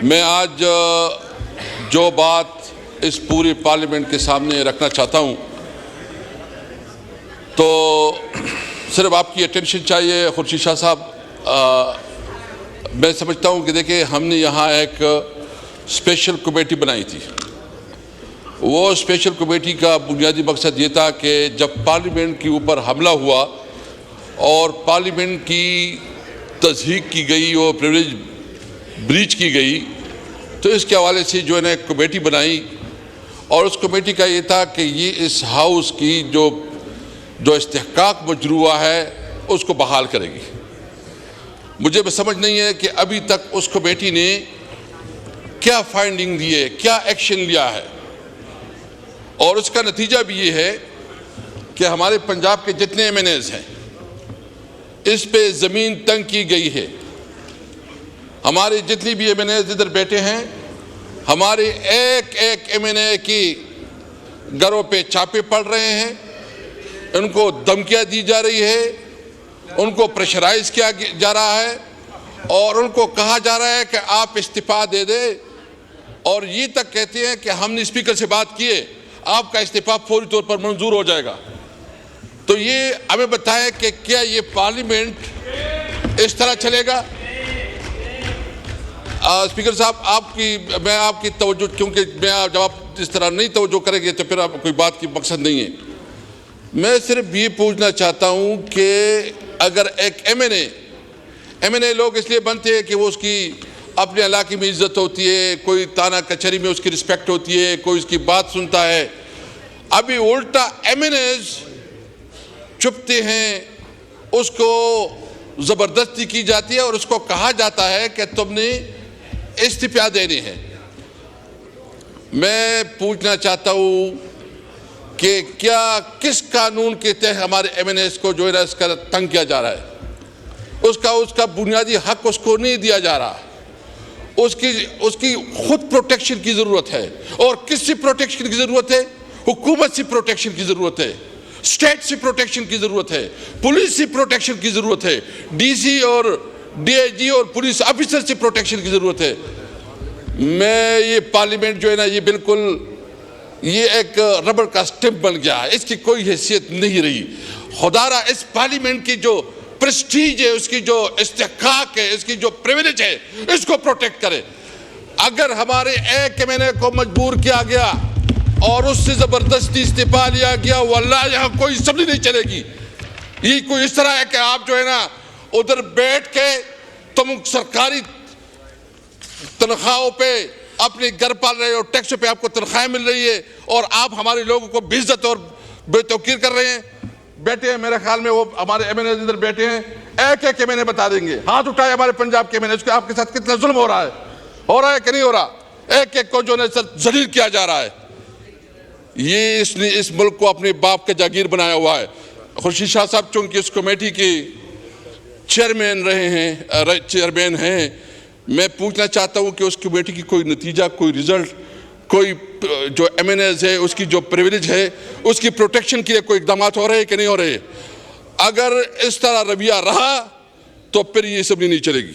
मैं आज जो बात इस पूरे पार्लियामेंट के सामने रखना चाहता हूं, तो सिर्फ आपकी अटेंशन चाहिए। खुर्शीद शाह साहब, मैं समझता हूं कि देखिए, हमने यहाँ एक स्पेशल कमेटी बनाई थी। वो स्पेशल कमेटी का बुनियादी मकसद ये था कि जब पार्लियामेंट के ऊपर हमला हुआ और पार्लियामेंट की तज़हीक की गई और प्रिविलेज ब्रीच की गई, तो इसके हवाले से जो है ना कमेटी बनाई। और उस कमेटी का ये था कि ये इस हाउस की जो इस्तेहकाक मजरूआ है उसको बहाल करेगी। मुझे समझ नहीं है कि अभी तक उस कमेटी ने क्या फाइंडिंग दी है, क्या एक्शन लिया है। और उसका नतीजा भी ये है कि हमारे पंजाब के जितने MNAs हैं, इस पे ज़मीन तंग की गई है। हमारे जितनी भी MNAs इधर बैठे हैं, हमारे एक MNA की घरों पे छापे पड़ रहे हैं, उनको धमकियां दी जा रही है, उनको प्रेशराइज किया जा रहा है और उनको कहा जा रहा है कि आप इस्तीफा दे दें। और ये तक कहते हैं कि हमने स्पीकर से बात की है, आपका इस्तीफा फौरी तौर पर मंजूर हो जाएगा। तो ये हमें बताएं कि क्या ये पार्लियामेंट इस तरह चलेगा? स्पीकर साहब, मैं आपकी तवज्जो, क्योंकि जब आप इस तरह नहीं तवज्जो करेंगे तो फिर आप कोई बात की मकसद नहीं है। मैं सिर्फ ये पूछना चाहता हूँ कि अगर एक MNA लोग इसलिए बनते हैं कि वो उसकी अपने इलाके में इज्जत होती है, कोई ताना कचहरी में उसकी रिस्पेक्ट होती है, कोई उसकी बात सुनता है। अभी उल्टा MNAs चुपते हैं, उसको ज़बरदस्ती की जाती है और उसको कहा जाता है कि तुमने इस्तीफा देने हैं। मैं पूछना चाहता हूँ कि क्या किस कानून के तहत हमारे MNAs को जो है इसका तंग किया जा रहा है? उसका बुनियादी हक उसको नहीं दिया जा रहा। उसकी खुद प्रोटेक्शन की ज़रूरत है। और किससे प्रोटेक्शन की ज़रूरत है? हुकूमत से प्रोटेक्शन की ज़रूरत है, स्टेट से प्रोटेक्शन की ज़रूरत है, पुलिस से प्रोटेक्शन की ज़रूरत है, DC और DIG और पुलिस ऑफिसर से प्रोटेक्शन की ज़रूरत है। मैं ये पार्लियामेंट जो है ना, ये बिल्कुल ये एक रबड़ का स्टैम्प बन गया है, इसकी कोई हैसियत नहीं रही। खुदारा इस पार्लियामेंट की जो प्रेस्टीज है, उसकी जो इस्तेहकाक है, इसकी जो प्रिविलेज है, इसको प्रोटेक्ट करे। अगर हमारे एक MNA को मजबूर किया गया और उससे जबरदस्ती इस्तीफा लिया गया, वल्लाह यहाँ कोई असेंबली नहीं चलेगी। ये कोई इस तरह है कि आप जो है ना उधर बैठ के तुम सरकारी तनख्वाहों पे अपने घर पाल रहे हो, टैक्स पे आपको तनख्वाहें मिल रही है और आप हमारे लोगों को बेइज्जत और बेतौकीर कर रहे हैं। बैठे हैं, मेरे ख्याल में वो हमारे MNAs इधर बैठे हैं, एक MNA बता देंगे, हाथ उठाए हमारे पंजाब के MNAs, आपके साथ कितना जुल्म हो रहा है कि नहीं हो रहा? एक को जो है जलील किया जा रहा है। ये इसने इस मुल्क को अपने बाप का जागीर बनाया हुआ है। खुर्शीद शाह साहब चूंकि इस कमेटी के चेयरमैन हैं, मैं पूछना चाहता हूं कि उस कमेटी की कोई नतीजा, कोई रिजल्ट, कोई जो MNAs है उसकी जो प्रिविलेज है उसकी प्रोटेक्शन के लिए कोई इकदाम हो रहे हैं कि नहीं हो रहे? अगर इस तरह रवैया रहा तो फिर ये असेंबली नहीं चलेगी।